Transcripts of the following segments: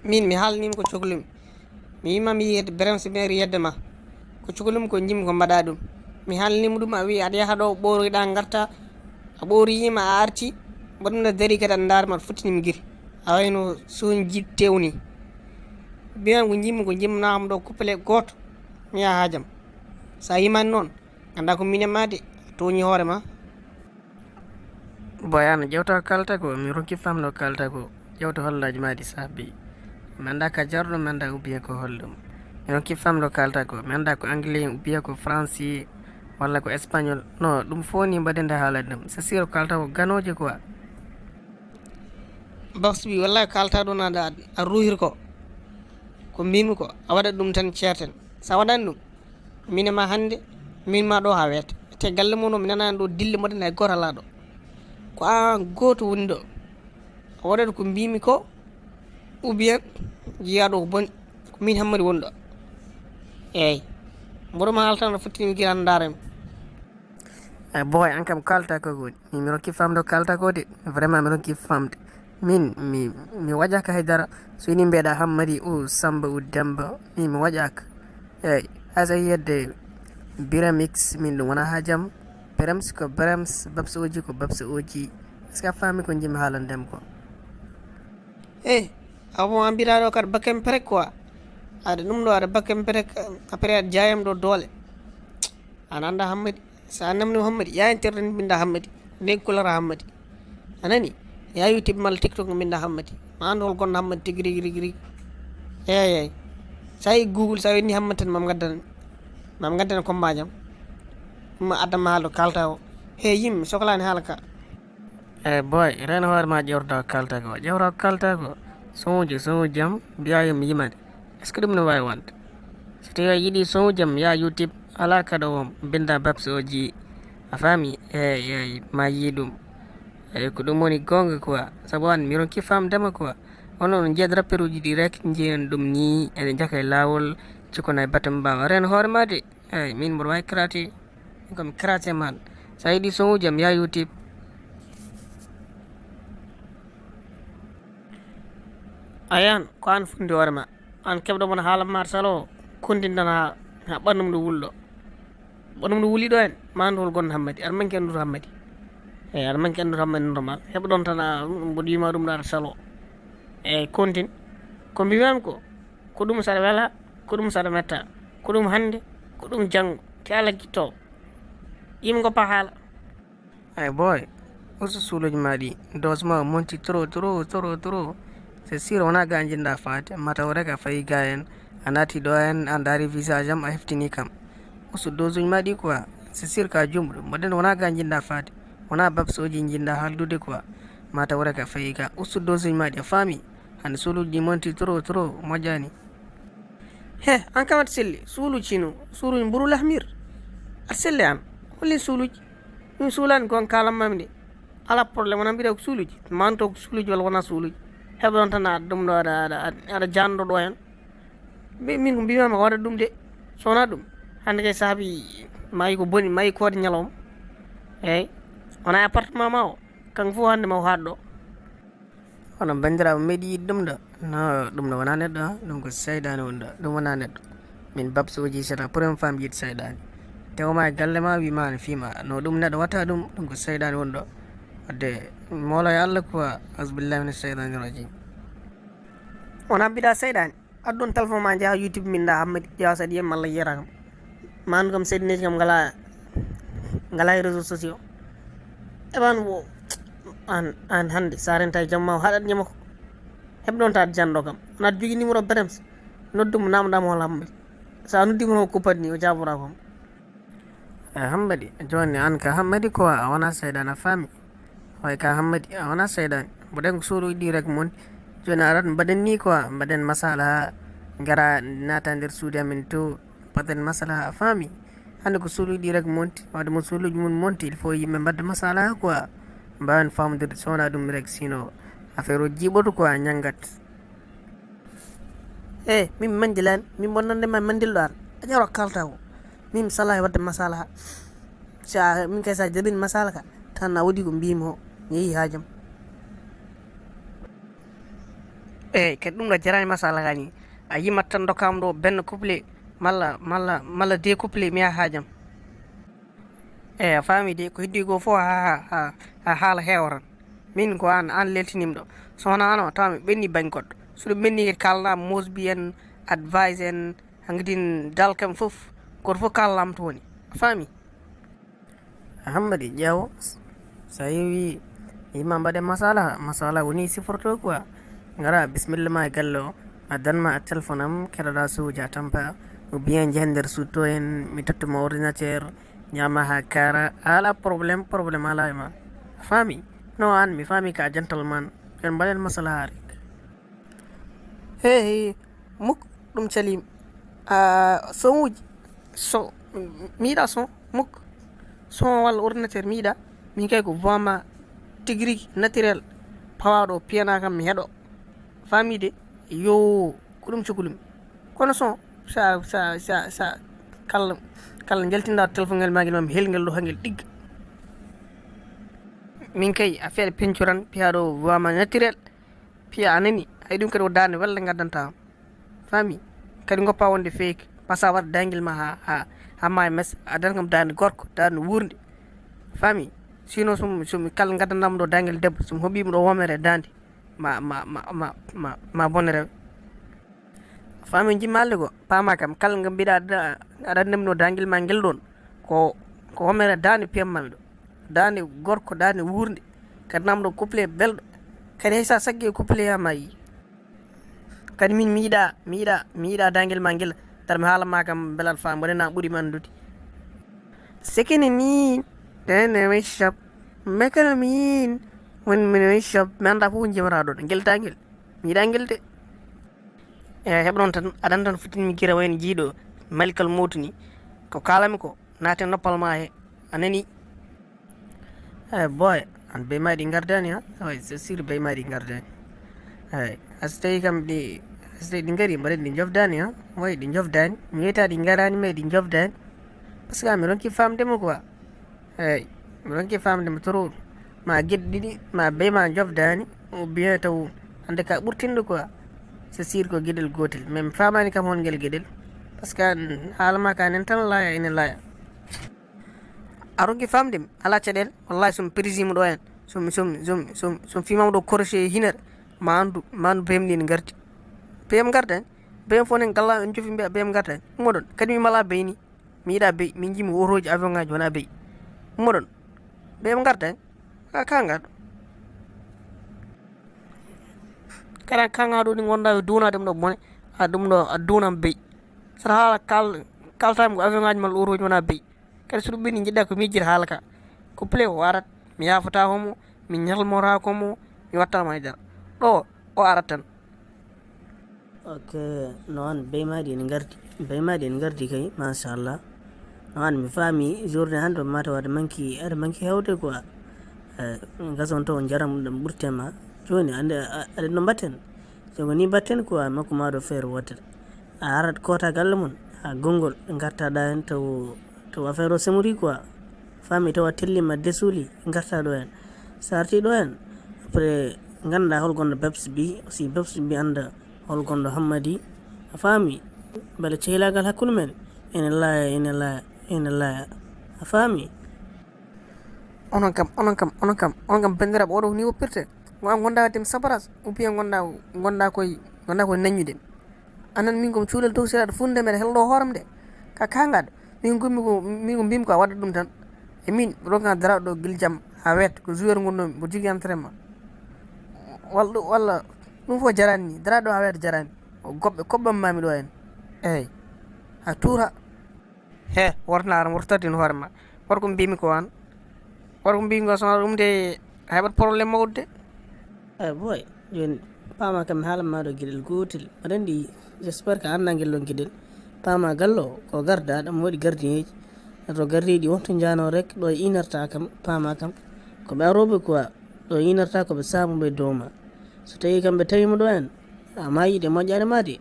min mi haalnima ko cohlumi mi wima mi yiyede Birame Siméry yeddema ko cohlumi ko jimmi ko mbaɗa ɗum mi haalnima ɗum a wi aɗa yaha ɗo ɓoroyɗa garta a ɓoriyima a arti mbaɗum no dari kadi aɗa darima aɗa fottinimi guiri a wayno son jittewni mbiyam ko jimmi ko jimmanama ɗo couplé goto mi yaha hajam sa yimani noon ganda ko min e ma de toñi hoorema. boyano ƴewta ko kalta ko mi ronki famno kalta ko ƴewta hollaji maɗi sabbi mi anda ka jarɗo mi anda ubbiye ko holɗum mi ronki famno kalta ko mi anda ko anglais ubbiye ko français walla ko espagnol non ɗum foni mbaɗende haalade ɗum c'est sûr kalta ko ganoje quoi. Babs bi wallahi kalta ɗon aɗa a ruhir ko mbimi ko a waɗat ɗum tan ceerten sa waɗani ɗum min e ma hannde min ma ɗo ha weeta te galle mon o mi nanani ɗo dille mbaɗen hay goto ala ɗo ko an goto woni ɗo a waɗat ko mbimi ko ou bien jiyaɗo ko boni ko min Hammady woni ɗo eyyi mboɗoma haala tan aɗa fottinimi guila an darami. boy an kam kalta ko goni mi ronki famde kalta ko de vraiment mi ronki famde min mi waƴaka haydara so ini mbeɗa Hammady o Samba o Demba min mi waƴaka eyyi hasa yiyedde Birame X min ɗum wona ha jaam Birams ko Birams Babs oji ko Babs oji est ce que a faami ko jimmi haalandem ko. abo an mbiraɗo kadi bakken perek quoi aɗa ɗum ɗo aɗa bakken perek après aɗa jayam ɗo doole an anda Hammady sa namnimo Hammady ya internet mbinda Hammady ndeg couleur Hammady anani ya YouTube malla TikTok mbinda Hammady ma andu hol gonɗo Hammady tigui rigui eyyi sa yi Google sa winni Hammady tan mam gaddana combat jam ma addama haala kalta o yimɓe sohlani haala ka. boy ren hoorema ƴewrata ko kalta ko ƴewra ko kalta ko son jam mbiya yomi yimade est ce que ɗum ne wawi wonde so tawi a yiiɗi son jam ya YouTube ala kada o binda Babs oji a faami eyyi ma yi ɗum eyyi ko ɗum woni gonga quoi saabu an mi ronki famdema quoi onon jeeyat rappeur uji ɗi rek jeeyan ɗum ni ene jaka e lawol cikkona e batte mbawa ren hoorema de eyyi min mboɗo wawi krate komi krate man sa yiiɗi son uji am ya YouTube. ayan ko an fundi hoorema an keɓɗomon haala ma salo kondinɗan ha ɓannum ɗo wulɗo ɓannum ɗo wuuli ɗo hen ma andu hol gonɗo Hammady aɗa manki andude Hammady eyyi aɗa manki andude Hammady normal heɓɗon tan mboɗo wima ɗum ɗo aɗa salo eyyi contine ko mbimami ko ɗum saɗa weela ko ɗum saɗa metta ko ɗum hannde ko ɗum janggo te Allah guittowo yimɓe goppa haala. boy oso suuloji maɗi dose ma monti trop c'est sûr wona ga jinɗa faade mataw rek a fayi ga en a naati ɗo hen a daari visage am a heftini kam oso dose uji maɗi quoi c'est sûr ka jumɗo mbaɗen wona ga jinɗa faade wona Babs oji jinɗa haaldude quoi mataw rek a fayi ga oso dose uji maɗi a faami hande suuluji ɗi monti trop moƴƴani. an kam aɗa selli suuluji cino suuluji mburu lahmir aɗa selli an holli suuluji min suulani gon kalammami de ala probléme wona mbiɗa ko suuluji manto ko suuluji walla wona suuluji heɓɗon tan aɗa ɗum ɗo aɗa janɗo ɗo hen min ko mbimami ko waɗat ɗum de so wona ɗum hande kay saabi mayi ko boni mayi koode ñalawma eyyi wona appartement ma o kanko foof hande ma o haat ɗo hono bandiraɓe meeɗi yiide ɗum ɗo no ɗum ɗo wona neɗɗo ɗum ko seydani woni ɗo ɗum wona neɗɗo min Babs oji c'est la premiére femme yiide seydani tewma e galle ma wima ne fiima no ɗum neɗɗo watta ɗum ko seydani woni ɗo wadde molo e Allah quoi asbillahi mina cheitani rajim. wona mbiɗa seydani addu ɗon téléphone ma jaaha YouTube minda Hammady ƴeewa saɗa yiyam Allah yiyata kam ma andu kam seydiniji kam ngala e réseaux sociaux eɓan wo an hande sa renta e jamma o haɗat ñama ko heɓɗon ta janɗo kam wona aɗa jogui numéro Birams noddumo namdama hola Hammady sa noddimo no kuppati ni o jabora kom. Hammady joni an ka Hammady quoi a wona seydani a faami way ka Hammady a wona seydani mboɗen ko suuluji ɗi rek mon joni arat mbaɗen ni quoi mbaɗen masalaha gara naata nder suudu amin to mbaɗen masalaha a faami hande ko suuluji ɗi rek monti wadde mo suuluji mum monti il faut yimɓe mbadda masalaha quoi mbawen famodire so wona ɗum rek sino affaire o jiiɓoto quoi ñaggat. min mandilani min bonnandema mandilɗo an a ƴewra kalta ko min mi salahi wadde masalaha sa min kay sa jabini masala ka tan a waɗi ko mbimi o mi yeehi haajam kadi ɗum ɗo jarani masala gani a yimat tan dokkama ɗo benn couplé malla de couplé mi yaha haajam a faami de ko heddi go fof ha haala heewran min ko an leltinimɗo so wona an o tawmi ɓenni bañ goɗɗo so ɗum ɓenni kadi kalnama mosby en advice en hankkadin dal kam fof goto fof kalnama to woni a faami hammadi ƴeewo sa yeewi yima mbaɗe masala woni siforto quoi gara bisimilla ma e galle o a danma a téléphone am keɗoɗa suuji a tampa ou bien jehen nder sutto en mi tottuma ordinateur ñama ha kara ala probléme ala e ma a faami no an mi faami ka gentleman ken mbaɗen masalaha rek hehe mukk ɗum calim son uji so mi yiɗa son mukk son walla ordinateur mi yiɗa min kay ko voima tigui naturel pawaɗo piyana kam mi heeɗo famide yo ko ɗum cukalumi kono son sa kala jaltinɗa téléphone ngel maguel mami helguel ɗo hangel ɗigga min kay a feeɗa pencuran piyaɗo voima naturel piya anani hay ɗum kadi o dande walla gaddanta fami kadi goppa wonde feeki passa waɗa danguel ma ha ma mes adan kam dande gorko dande wurde fami sinon somi kala gaddanama ɗo danguel debbo somi hoɓima ɗo womere dande ma bonne rew fami jimma alle go pama kam kala nga mbiɗa aɗa andami ɗo danguel ma guel ɗon ko womere dande piyammami ɗo dande gorko dande wurde kadi namɗo couplé belɗo kadi hay sa saggue couplé yama yi kadi min mi yiɗa danguel ma guel tar mi haalama kam belal fa mbaɗena ɓuurimi andude sekene min dene way shop mekano min wonmine way shop mi anda fof jimata ɗo guel danguel mi yiɗa guel de heɓ noon tan aɗan tan fotinmi gira wayno jiiɗo malikal mawtu ni ko kalami ko naate noppal ma he anani boy an be maɗi gardani ha way c'est sûr be maɗi gardani ay so tawi kam ɗi gari mbaɗen ɗi jofdani ha way ɗi jofdani mi wiyata ɗi garani mais ɗi jofdani par ce que mi ronki famdemo quoi eyyi mi ronki famdemo trop ma gueɗe ɗiɗi ma be ma jofdani ou bien taw hande ka ɓurtinɗo quoi c'est sûr ko gueɗel gotel mais mi famani kam hon guel gueɗel par ce que haalama ka nen tan laaya ene laaya a ronki famdemi ala caɗele wallahi somi présime ɗo hen somi fimama ɗo crochet hinere ma andu bemɗi ne gardi beyam gardani beyam fof nen galla en jofi mbiya beyam gardani ummoɗon kadi mi mala bey ni mi yiiɗa bey min jimi otoji avion ngaji wona bey ummoɗon beyam gardani ka garɗo kala kangaɗo ɗi gonɗa yo dunadem ɗo bone ɗum ɗo a dunam bey saɗa haala kaltami ko avion ngaji malla otoji wona bey kadi so ɗum ɓenni jiɗɗa ko mijjita haala ka couplé o arat mi yafata homo mi ñalmora komo mi wattama haydara ɗo o arat tan ok noon beymaɗi ene gardi kay machallah noon mi faami journée hande mata aɗa manki hewde quoi gason to jaram ɗum ɓurtema joni aɗa no mbatten jogo ni mbatten quoi makko maɗo feere wotere a arat kota galle mon ha gongol gartaɗa hen taw affaire o semori quoi fami tawa tellima desuli garta ɗo hen sa arti ɗo hen après ganduɗa holgonɗo beps bi aussi beps bi anda holgonɗo hammadi a faami beele cehlagal hakkude men ene laaya a faami onon kam bandiraɓe oɗo ni woppirte go an gonda waddemi sabaras ou bien gonda koye naññude anan min komi cuulel dow siraɗo funde mbeɗa hello hooram de ka kangaɗo min ko mbimi ko a waɗa ɗum tan e min ronka daraɗo ɗo guil jaam ha wet ko joueur gonnomi mbo jogui entraînement walla ɗum fof jarani ni daraɗo ha wet jarani o koɓɓammami ɗo hen eyyi ha tuura he wortanaram wortordin hoorema worko mbimi ko an worko mbimi ko sona ɗum de a heɓat probléme mawɗo de eyyi boy joni pama kam mi haalanma ɗo gueɗel gotel aɗa andi j' espére que anda guel ɗon gueɗel pama gallo ko garda ɗam waɗi gardineji to gardiɗi wonto jano rek ɗo inarta kam pama kam koɓe aroɓe quoi ɗo inarta koɓe samuɓe dowma so tawi kam ɓe tawima ɗo hen ma yiiɗe moƴƴare ma de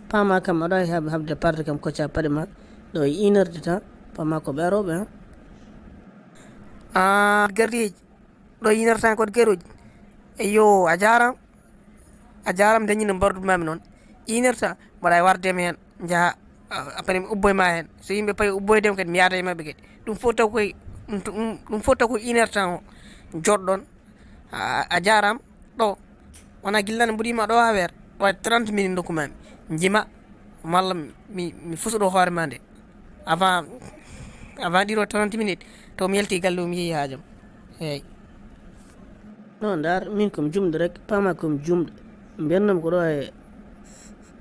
pama kam aɗa wawi habde parde kam kocca paɗe ma ɗo inarde tan pama koɓe aroɓe gardiyeji ɗo inarta koɗe garoji eyo a jaram a jaram dañino mbardumami noon 1 heure temps mbaɗa e wardema hen jaaha après mi ubboyma hen so yimɓe payi ubboydema kadi mi yaada e mabɓe kadi ɗum fof taw koye ɗum fof taw koye 1 heure temps o joɗɗon a jarama ɗo wona guillane mbuɗima ɗo ha weer waɗi 30 minutes dokkumami jima malla mi fusuɗo hoorema nde avant ɗiɗo 30 minutes taw mi yalti galle o mi yeehi haajam eyyi non ndar min komi jumɗo rek pama komi jumɗo mbiyatnoma ko ɗo e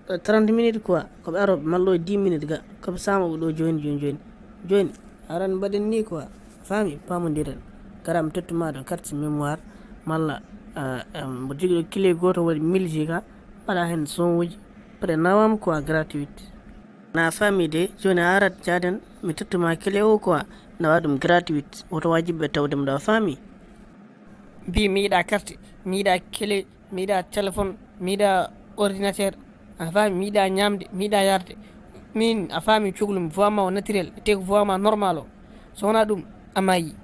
30 minutes quoi koɓe aro mallo e 10 minutes ga koɓe samoɓe ɗo joni aran mbaɗen ni quoi fami pamodiren gara mi tottuma ɗo carte mémoire malla mbo jogui ɗo clé goto waɗi 1000 giga mbaɗa hen son uji peut nawam quoi gratuite na fami de joni a arat jaden mi tottuma clé o quoi nawa ɗum gratuite woto wajiɓe tawdem ɗo fami mbi mi yiiɗa carte mi yiiɗa clé mi yiiɗa téléphone mi yiiɗa ordinateur a faami mi yiiɗa ñamde mi yiiɗa yarde min a faami cukalum mi voix ma o naturel te ko voix ma normal o so wona ɗum amayi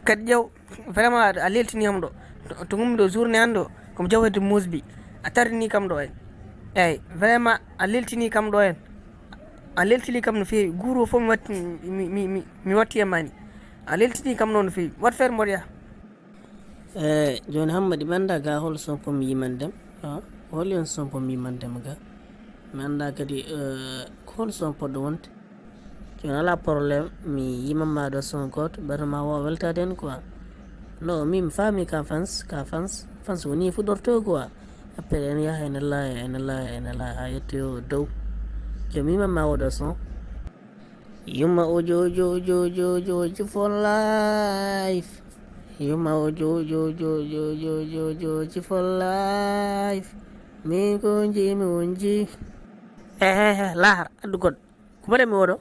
kadi ƴew vraiment a leltiniyam ɗo to gummi ɗo journée hande o komi jawede Mosby a tardini kam ɗo en eyyi vraiment a leltini kam ɗo en a leltini kam no fewi guuro fof mi watti e mani a leltini kam ɗo no fewi wat feere mboɗoya joni Hammady mi anda ga hol son pomi yimandem hol yon son pomi yimandem ga mi anda kadi ko hol son poɗɗo wonde joni ala probléme mi yimama ɗo son goto ɓerdema wawa weltade hen quoi non min mi faami ka fans woni fuɗɗorto quoi après en yaha ene laaya ha yettoyo dow joni yimama oɗo son yumma ojo for life yumma ojo for life min ko jimi wonji lahara addu goɗɗo ko mbaɗami oɗo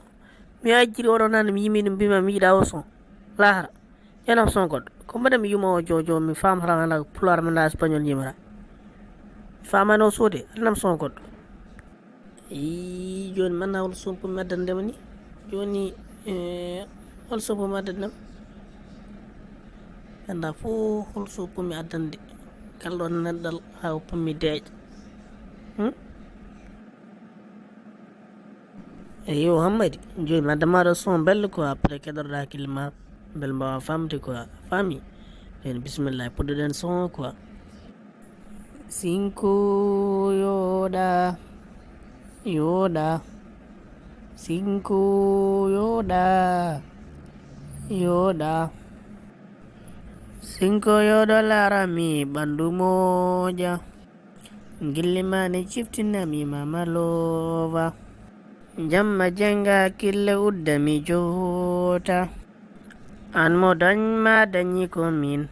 mi ajjiri oɗo nane mi yimi ɗum mbima mi yiiɗa o son lahara ƴenam son goɗɗo ko mbaɗami yuma ojo mi famata ala pulaar manda espagnol yimata famani o soode aɗanam son goɗɗo joni mi anda hol son pomi addandema ni joni hol son pomi addandema anda fo hol son pomi addande kalɗo neɗɗal ha o pommi deeƴa yo Hammady joni mi addamaɗo son bello quoi après keɗotoɗa hakkille ma bel mbawa famde quoi fami joni bisimilla puɗɗoɗen son quoi sinko yoɗa sinko yoɗa sinko yoɗo larami ɓandu moƴa gillimani ciftinami mamalova jamma jenga kille uddami jota an mo dañma dañi ko min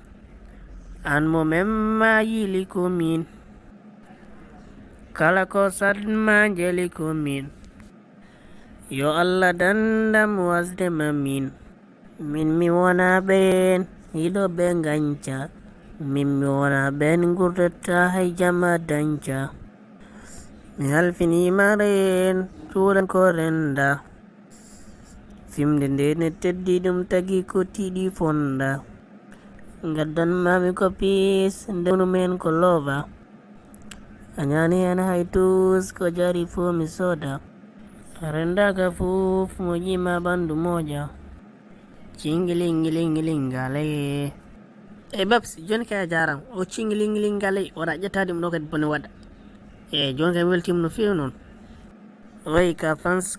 an mo memma yili ko min kala ko sadma jeli ko min yo Allah dandam wasdema min mi wona ɓen yiɗo ɓe ganca min mi wona ɓen gurdata hay jama danca mi halfinima ren cuuɗan ko renda fimde nde ne teddi ɗum tagi ko tiiɗi fonda gaddanmami ko piis ndewnu men ko lova a ñani hen hay tus ko jari fo mi soda rendaga fof mo yima ɓandu moƴa cingilingilingilingale babs joni kay a jaram o cingilingilingale waɗa ƴettade ɗum ɗo kadi bone waɗa joni kay weltima no fewi noon way ka fans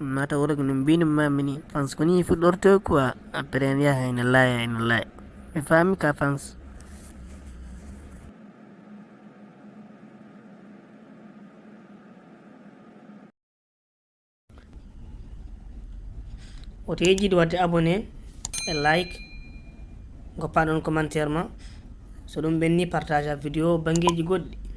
mata worogo no mbinumami ni fans ko ni fuɗɗorto quoi après en yaha ene laaya mi faami ka fans woto yejjiɗi wadde abonné e like goppa ɗon commentaire ma so ɗum ɓenni partage a vidéo banggueji goɗɗi